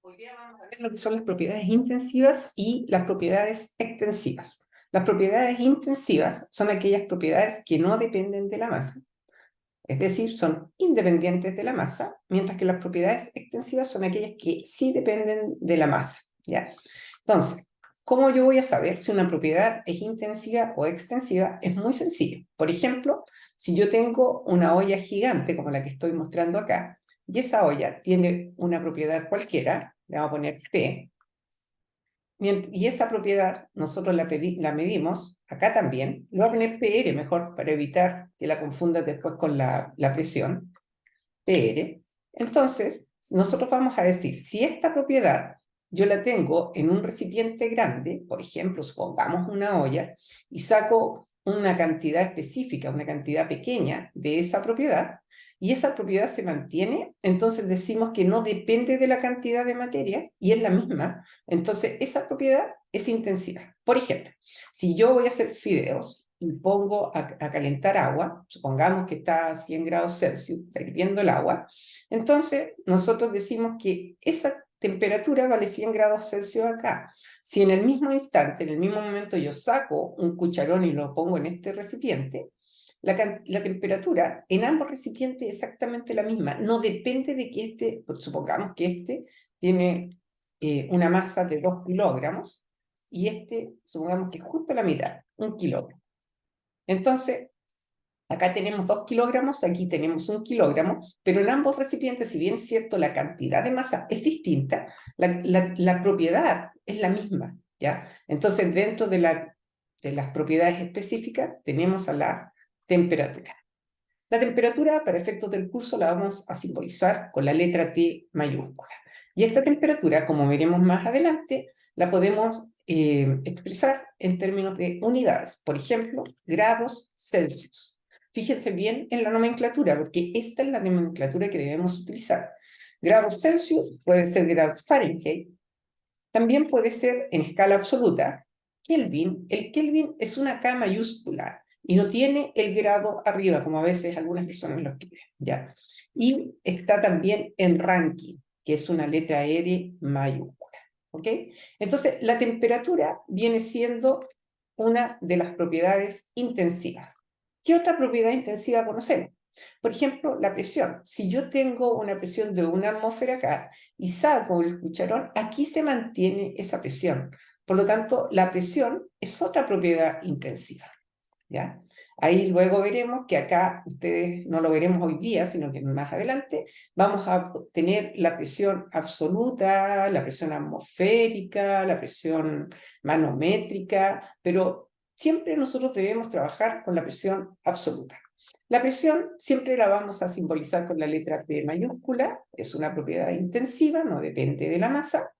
Hoy día vamos a ver lo que son las propiedades intensivas y las propiedades extensivas. Las propiedades intensivas son aquellas propiedades que no dependen de la masa, es decir, son independientes de la masa, mientras que las propiedades extensivas son aquellas que sí dependen de la masa, ¿ya? Entonces, ¿cómo yo voy a saber si una propiedad es intensiva o extensiva? Es muy sencillo. Por ejemplo, si yo tengo una olla gigante como la que estoy mostrando acá, y esa olla tiene una propiedad cualquiera, le vamos a poner P, y esa propiedad nosotros la medimos, acá también, le voy a poner PR mejor para evitar que la confundas después con la presión, PR. Entonces, nosotros vamos a decir, si esta propiedad yo la tengo en un recipiente grande, por ejemplo, supongamos una olla, y saco una cantidad específica, una cantidad pequeña de esa propiedad, y esa propiedad se mantiene, entonces decimos que no depende de la cantidad de materia, y es la misma, entonces esa propiedad es intensiva. Por ejemplo, si yo voy a hacer fideos, y pongo a calentar agua, supongamos que está a 100 grados Celsius, está hirviendo el agua, entonces nosotros decimos que esa temperatura vale 100 grados Celsius acá. Si en el mismo instante, en el mismo momento yo saco un cucharón y lo pongo en este recipiente, la temperatura en ambos recipientes es exactamente la misma. No depende de que supongamos que este tiene una masa de 2 kilogramos y este, supongamos que es justo la mitad, 1 kilogramo. Entonces, acá tenemos 2 kilogramos, aquí tenemos 1 kilogramo, pero en ambos recipientes, si bien es cierto la cantidad de masa es distinta, la propiedad es la misma, ¿ya? Entonces, dentro de las propiedades específicas tenemos a la temperatura. La temperatura, para efectos del curso, la vamos a simbolizar con la letra T mayúscula. Y esta temperatura, como veremos más adelante, la podemos expresar en términos de unidades. Por ejemplo, grados Celsius. Fíjense bien en la nomenclatura, porque esta es la nomenclatura que debemos utilizar. Grados Celsius puede ser grados Fahrenheit, también puede ser en escala absoluta. Kelvin, el Kelvin es una K mayúscula y no tiene el grado arriba, como a veces algunas personas lo escriben, ¿ya? Y está también en Rankine, que es una letra R mayúscula, ¿ok? Entonces, la temperatura viene siendo una de las propiedades intensivas. ¿Qué otra propiedad intensiva conocemos? Por ejemplo, la presión. Si yo tengo una presión de una atmósfera acá y saco el cucharón, aquí se mantiene esa presión. Por lo tanto, la presión es otra propiedad intensiva, ¿ya? Ahí luego veremos que acá, ustedes no lo veremos hoy día, sino que más adelante, vamos a tener la presión absoluta, la presión atmosférica, la presión manométrica, pero siempre nosotros debemos trabajar con la presión absoluta. La presión siempre la vamos a simbolizar con la letra P mayúscula, es una propiedad intensiva, no depende de la masa,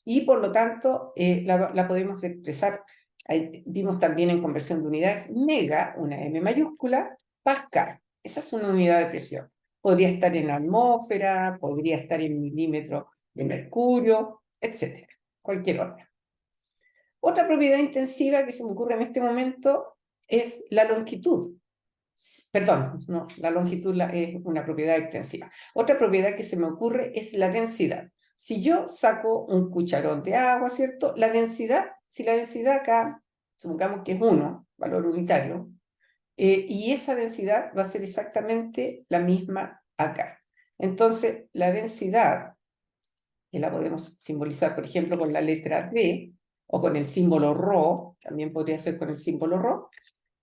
y por lo tanto la podemos expresar. Ahí vimos también en conversión de unidades mega, una M mayúscula, pascal. Esa es una unidad de presión. Podría estar en atmósfera, podría estar en milímetros de mercurio, etc. Cualquier otra. Otra propiedad intensiva que se me ocurre en este momento es la longitud. Perdón, no, la longitud es una propiedad extensiva. Otra propiedad que se me ocurre es la densidad. Si yo saco un cucharón de agua, ¿cierto? La densidad, si la densidad acá, supongamos que es 1, valor unitario, y esa densidad va a ser exactamente la misma acá. Entonces, la densidad, que la podemos simbolizar, por ejemplo, con la letra D, o con el símbolo ρ, también podría ser con el símbolo ρ,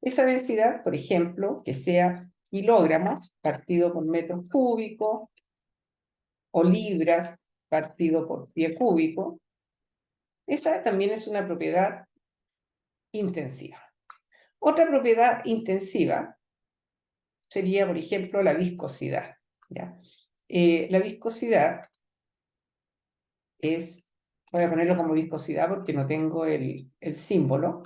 esa densidad, por ejemplo, que sea kilogramos partido por metros cúbicos o libras partido por pie cúbico, esa también es una propiedad intensiva. Otra propiedad intensiva sería, por ejemplo, la viscosidad, ¿ya? La viscosidad es, voy a ponerlo como viscosidad porque no tengo el símbolo.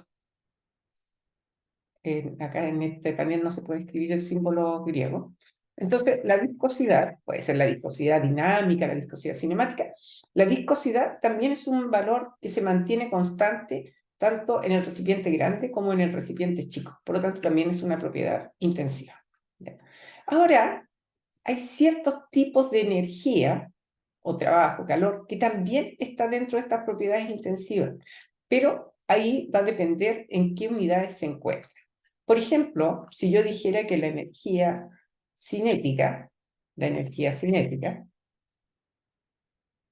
Acá en este panel no se puede escribir el símbolo griego. Entonces, la viscosidad, puede ser la viscosidad dinámica, la viscosidad cinemática. La viscosidad también es un valor que se mantiene constante tanto en el recipiente grande como en el recipiente chico. Por lo tanto, también es una propiedad intensiva. Ahora, hay ciertos tipos de energía o trabajo, calor, que también está dentro de estas propiedades intensivas, pero ahí va a depender en qué unidades se encuentra. Por ejemplo, si yo dijera que la energía cinética,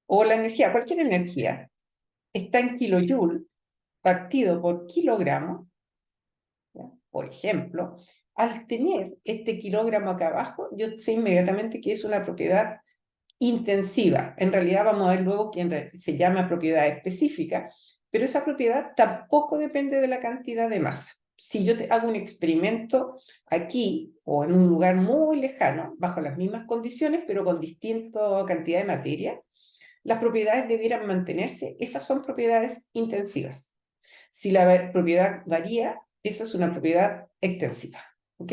o la energía, cualquier energía, está en kilojoule partido por kilogramo, ¿ya? Por ejemplo, al tener este kilogramo acá abajo, yo sé inmediatamente que es una propiedad intensiva. En realidad vamos a ver luego que se llama propiedad específica, pero esa propiedad tampoco depende de la cantidad de masa. Si yo hago un experimento aquí o en un lugar muy lejano, bajo las mismas condiciones, pero con distinta cantidad de materia, las propiedades debieran mantenerse. Esas son propiedades intensivas. Si la propiedad varía, esa es una propiedad extensiva. ¿Ok?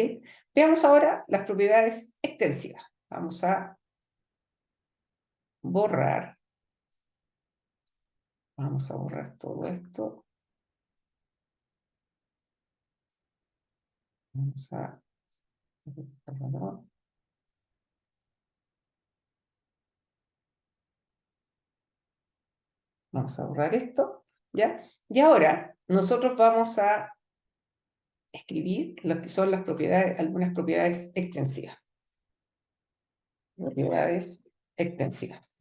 Veamos ahora las propiedades extensivas. Vamos a borrar. Vamos a borrar todo esto. Vamos a... Vamos a borrar esto, ¿ya? Y ahora nosotros vamos a escribir lo que son las propiedades, algunas propiedades extensivas. Propiedades extensivas.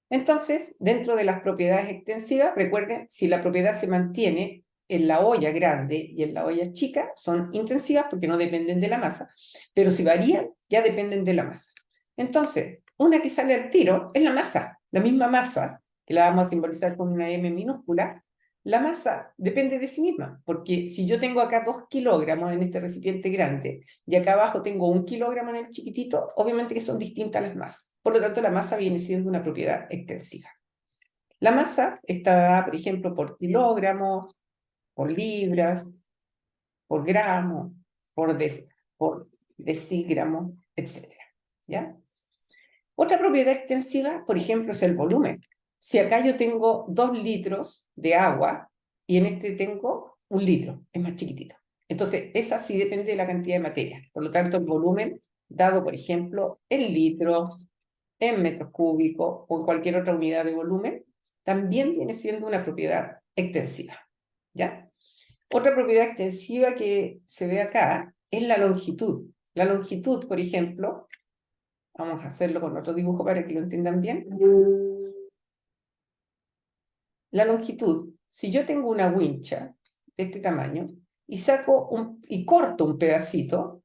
Entonces, dentro de las propiedades extensivas, recuerden, si la propiedad se mantiene en la olla grande y en la olla chica, son intensivas porque no dependen de la masa, pero si varían, ya dependen de la masa. Entonces, una que sale al tiro es la misma masa, que la vamos a simbolizar con una M minúscula. La masa depende de sí misma, porque si yo tengo acá 2 kilogramos en este recipiente grande y acá abajo tengo 1 kilogramo en el chiquitito, obviamente que son distintas las masas. Por lo tanto, la masa viene siendo una propiedad extensiva. La masa está dada, por ejemplo, por kilogramos, por libras, por gramo, por decígramo, etc. ¿Ya? Otra propiedad extensiva, por ejemplo, es el volumen. Si acá yo tengo 2 litros de agua y en este tengo 1 litro, es más chiquitito. Entonces, esa sí depende de la cantidad de materia. Por lo tanto, el volumen, dado, por ejemplo, en litros, en metros cúbicos o en cualquier otra unidad de volumen, también viene siendo una propiedad extensiva. ¿Ya? Otra propiedad extensiva que se ve acá es la longitud. La longitud, por ejemplo, vamos a hacerlo con otro dibujo para que lo entiendan bien. La longitud, si yo tengo una wincha de este tamaño y y corto un pedacito,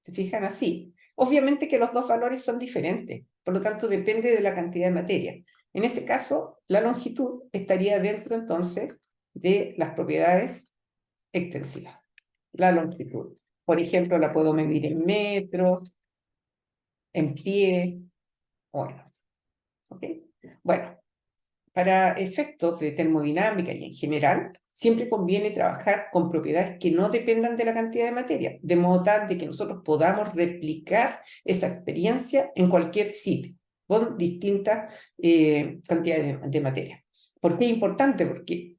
se fijan así, obviamente que los dos valores son diferentes, por lo tanto depende de la cantidad de materia. En ese caso, la longitud estaría dentro entonces de las propiedades extensivas. La longitud, por ejemplo, la puedo medir en metros, en pie, o en otro. ¿Ok? Bueno, para efectos de termodinámica y en general, siempre conviene trabajar con propiedades que no dependan de la cantidad de materia, de modo tal de que nosotros podamos replicar esa experiencia en cualquier sitio, con distintas cantidades de materia. ¿Por qué es importante? Porque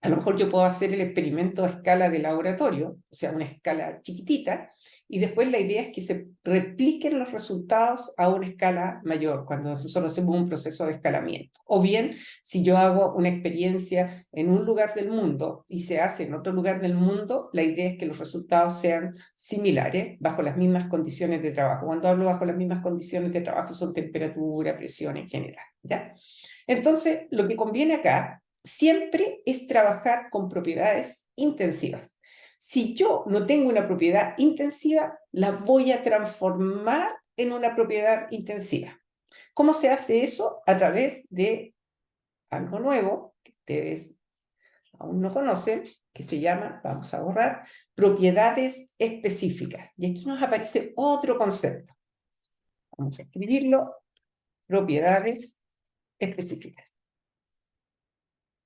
a lo mejor yo puedo hacer el experimento a escala de laboratorio, o sea, una escala chiquitita, y después la idea es que se repliquen los resultados a una escala mayor, cuando nosotros hacemos un proceso de escalamiento. O bien, si yo hago una experiencia en un lugar del mundo y se hace en otro lugar del mundo, la idea es que los resultados sean similares bajo las mismas condiciones de trabajo. Cuando hablo bajo las mismas condiciones de trabajo son temperatura, presión en general, ¿ya? Entonces, lo que conviene acá siempre es trabajar con propiedades intensivas. Si yo no tengo una propiedad intensiva, la voy a transformar en una propiedad intensiva. ¿Cómo se hace eso? A través de algo nuevo que ustedes aún no conocen, que se llama, vamos a borrar, propiedades específicas. Y aquí nos aparece otro concepto. Vamos a escribirlo, propiedades específicas.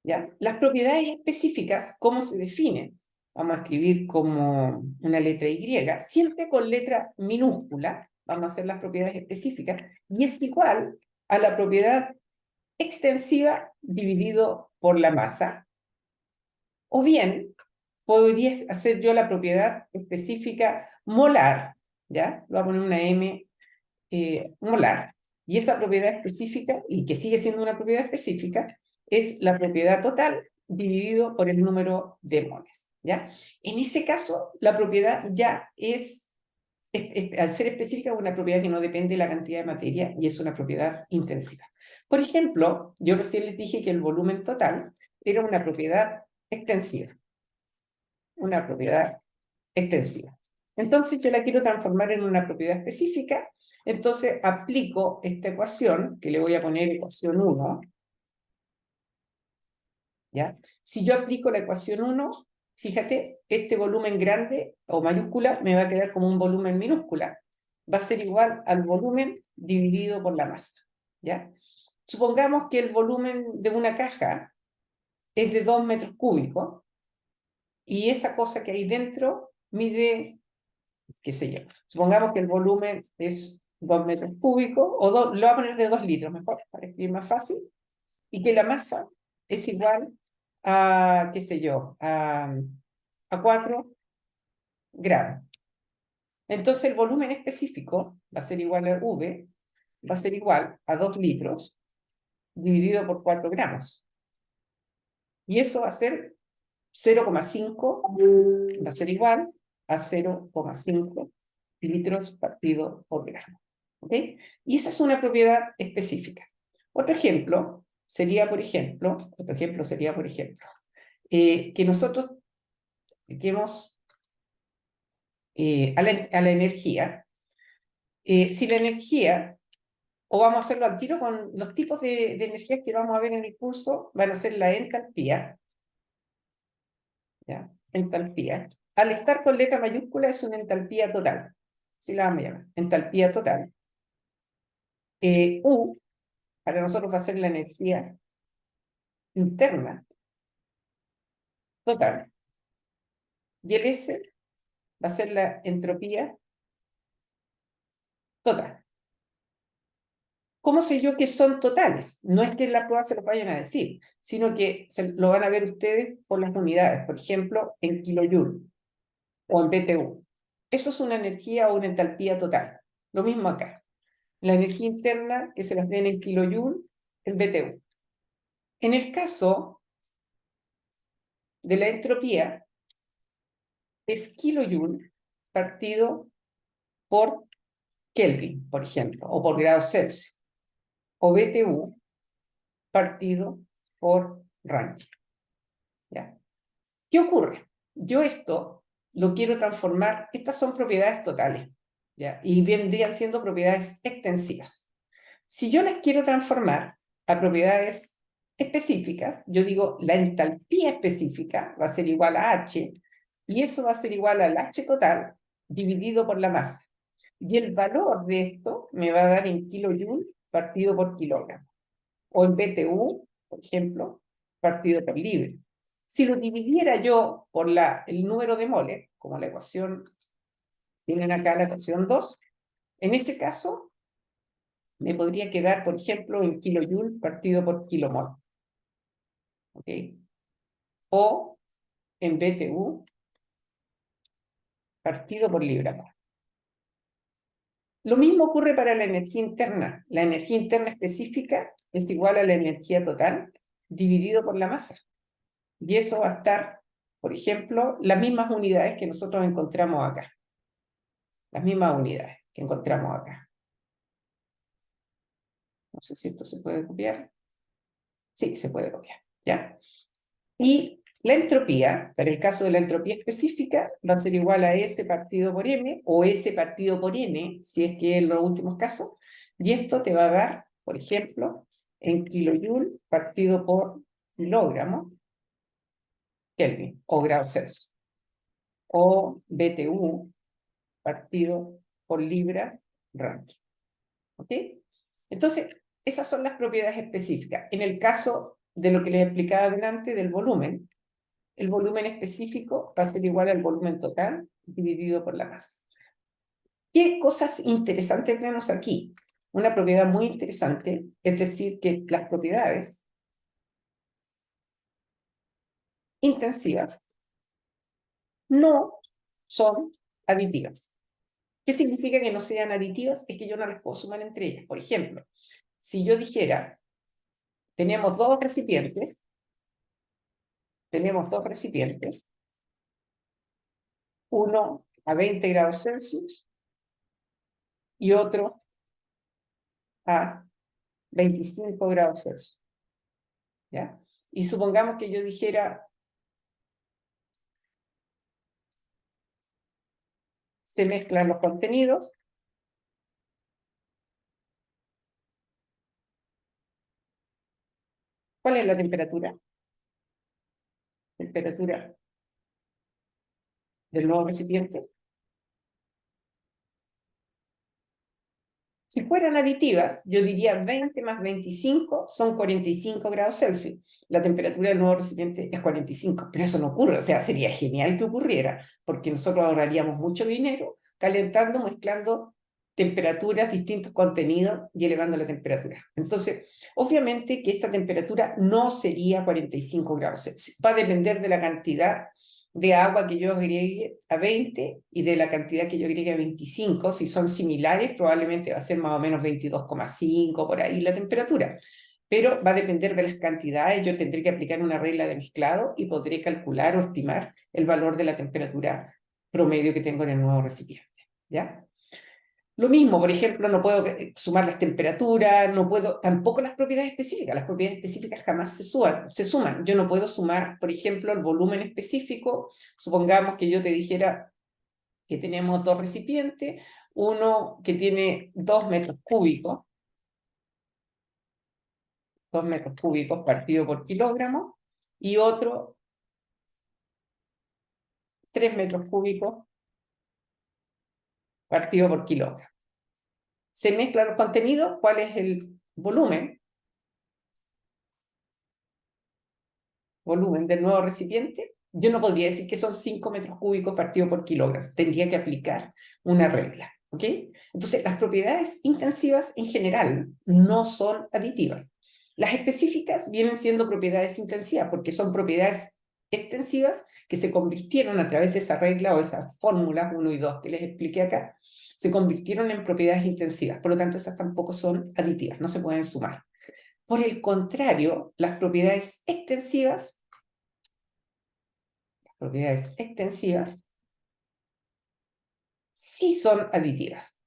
¿Ya? Las propiedades específicas, ¿cómo se definen? Vamos a escribir como una letra Y, siempre con letra minúscula, vamos a hacer las propiedades específicas, y es igual a la propiedad extensiva dividido por la masa, o bien podría hacer yo la propiedad específica molar, ¿ya? Lo voy a poner una M molar. Y esa propiedad específica, y que sigue siendo una propiedad específica, es la propiedad total dividido por el número de moles, ¿ya? En ese caso, la propiedad ya al ser específica, una propiedad que no depende de la cantidad de materia y es una propiedad intensiva. Por ejemplo, yo recién les dije que el volumen total era una propiedad extensiva. Una propiedad extensiva. Entonces yo la quiero transformar en una propiedad específica, entonces aplico esta ecuación, que le voy a poner ecuación 1, ¿ya? Si yo aplico la ecuación 1, fíjate, este volumen grande o mayúscula me va a quedar como un volumen minúscula. Va a ser igual al volumen dividido por la masa, ¿ya? Supongamos que el volumen de una caja es de 2 metros cúbicos y esa cosa que hay dentro mide, qué sé yo, supongamos que el volumen es 2 metros cúbicos, o lo voy a poner de 2 litros mejor, para escribir más fácil, y que la masa es igual a, qué sé yo, a 4 gramos. Entonces el volumen específico va a ser igual a V, va a ser igual a 2 litros dividido por 4 gramos. Y eso va a ser 0,5, va a ser igual a 0,5 litros partido por gramo. ¿Ok? Y esa es una propiedad específica. Otro ejemplo sería, por ejemplo, que nosotros apliquemos a la energía. Si la energía, o vamos a hacerlo al tiro con los tipos de energías que vamos a ver en el curso, van a ser la entalpía, ¿ya? Entalpía. Al estar con letra mayúscula es una entalpía total. Así la vamos a llamar, entalpía total. U, para nosotros va a ser la energía interna total. Y el S va a ser la entropía total. ¿Cómo sé yo que son totales? No es que en la prueba se los vayan a decir, sino que lo van a ver ustedes por las unidades, por ejemplo, en kilojoule o en BTU. Eso es una energía o una entalpía total. Lo mismo acá. La energía interna que se las den en kilojoule, en BTU. En el caso de la entropía, es kilojoule partido por Kelvin, por ejemplo, o por grado Celsius, o BTU partido por Rankine. ¿Ya? ¿Qué ocurre? Yo esto lo quiero transformar, estas son propiedades totales, ¿ya? Y vendrían siendo propiedades extensivas. Si yo las quiero transformar a propiedades específicas, yo digo la entalpía específica va a ser igual a H, y eso va a ser igual al H total dividido por la masa. Y el valor de esto me va a dar en kilojoule partido por kilogramo. O en BTU, por ejemplo, partido por libre. Si lo dividiera yo por el número de moles, como la ecuación, tienen acá la ecuación 2, en ese caso me podría quedar, por ejemplo, en kilojoule partido por kilomol. ¿Ok? O en BTU partido por libra. Lo mismo ocurre para la energía interna. La energía interna específica es igual a la energía total dividido por la masa. Y eso va a estar, por ejemplo, las mismas unidades que nosotros encontramos acá. Las mismas unidades que encontramos acá. No sé si esto se puede copiar. Sí, se puede copiar, ¿ya? Y la entropía, para el caso de la entropía específica, va a ser igual a S partido por M, o S partido por N, si es que en los últimos casos, y esto te va a dar, por ejemplo, en kilojoule partido por kilogramo Kelvin, o grado Celsius, o BTU partido por libra Rankine. ¿Ok? Entonces, esas son las propiedades específicas. En el caso de lo que les explicaba adelante del volumen, el volumen específico va a ser igual al volumen total dividido por la masa. ¿Qué cosas interesantes vemos aquí? Una propiedad muy interesante, es decir, que las propiedades intensivas no son aditivas. ¿Qué significa que no sean aditivas? Es que yo no las puedo sumar entre ellas. Por ejemplo, si yo dijera, tenemos dos recipientes, uno a 20 grados Celsius y otro a 25 grados Celsius. ¿Ya? Y supongamos que yo dijera, se mezclan los contenidos. ¿Cuál es la temperatura? Temperatura del nuevo recipiente. Si fueran aditivas, yo diría 20 más 25 son 45 grados Celsius. La temperatura del nuevo recipiente es 45, pero eso no ocurre. O sea, sería genial que ocurriera, porque nosotros ahorraríamos mucho dinero calentando, mezclando temperaturas, distintos contenidos y elevando la temperatura. Entonces, obviamente que esta temperatura no sería 45 grados Celsius. Va a depender de la cantidad de agua que yo agregue a 20 y de la cantidad que yo agregue a 25. Si son similares, probablemente va a ser más o menos 22,5 por ahí la temperatura. Pero va a depender de las cantidades. Yo tendré que aplicar una regla de mezclado y podré calcular o estimar el valor de la temperatura promedio que tengo en el nuevo recipiente. ¿Ya? Lo mismo, por ejemplo, no puedo sumar las temperaturas, no puedo, tampoco las propiedades específicas. Las propiedades específicas jamás se suman. Yo no puedo sumar, por ejemplo, el volumen específico. Supongamos que yo te dijera que tenemos dos recipientes, uno que tiene 2 metros cúbicos, 2 metros cúbicos partido por kilogramo, y otro 3 metros cúbicos partido por kilogramo. Se mezclan los contenidos, ¿cuál es el volumen? Volumen del nuevo recipiente, yo no podría decir que son 5 metros cúbicos partido por kilogramo. Tendría que aplicar una regla. ¿Ok? Entonces, las propiedades intensivas en general no son aditivas. Las específicas vienen siendo propiedades intensivas porque son propiedades extensivas que se convirtieron a través de esa regla o esas fórmulas 1 y 2 que les expliqué acá, se convirtieron en propiedades intensivas. Por lo tanto, esas tampoco son aditivas, no se pueden sumar. Por el contrario, las propiedades extensivas sí son aditivas.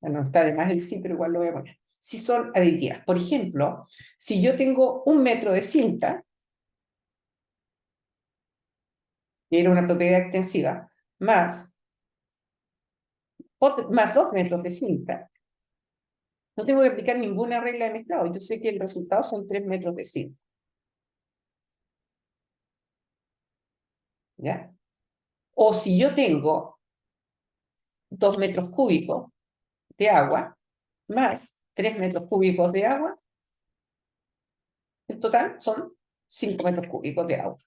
Bueno, no está de más el sí, pero igual lo voy a poner. Sí son aditivas. Por ejemplo, si yo tengo 1 metro de cinta, que era una propiedad extensiva, más 2 metros de cinta, no tengo que aplicar ninguna regla de mezclado. Yo sé que el resultado son 3 metros de cinta. ¿Ya? O si yo tengo 2 metros cúbicos de agua, más 3 metros cúbicos de agua, el total son 5 metros cúbicos de agua.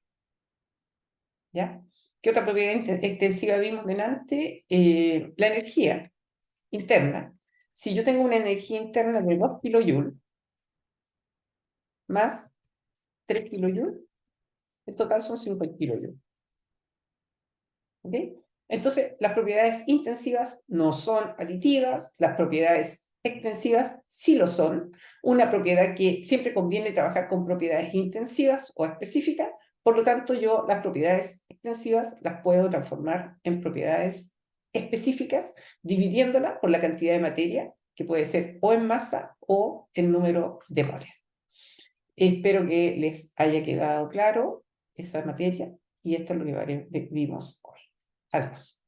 ¿Ya? ¿Qué otra propiedad extensiva vimos delante? La energía interna. Si yo tengo una energía interna de 2 kilojoules más 3 kilojoules, el total son 5 kilojoules. ¿Ok? Entonces, las propiedades intensivas no son aditivas, las propiedades extensivas sí lo son. Una propiedad que siempre conviene trabajar con propiedades intensivas o específicas, por lo tanto yo las propiedades extensivas las puedo transformar en propiedades específicas, dividiéndolas por la cantidad de materia, que puede ser o en masa o en número de moles. Espero que les haya quedado claro esa materia y esto es lo que vimos hoy. Adiós.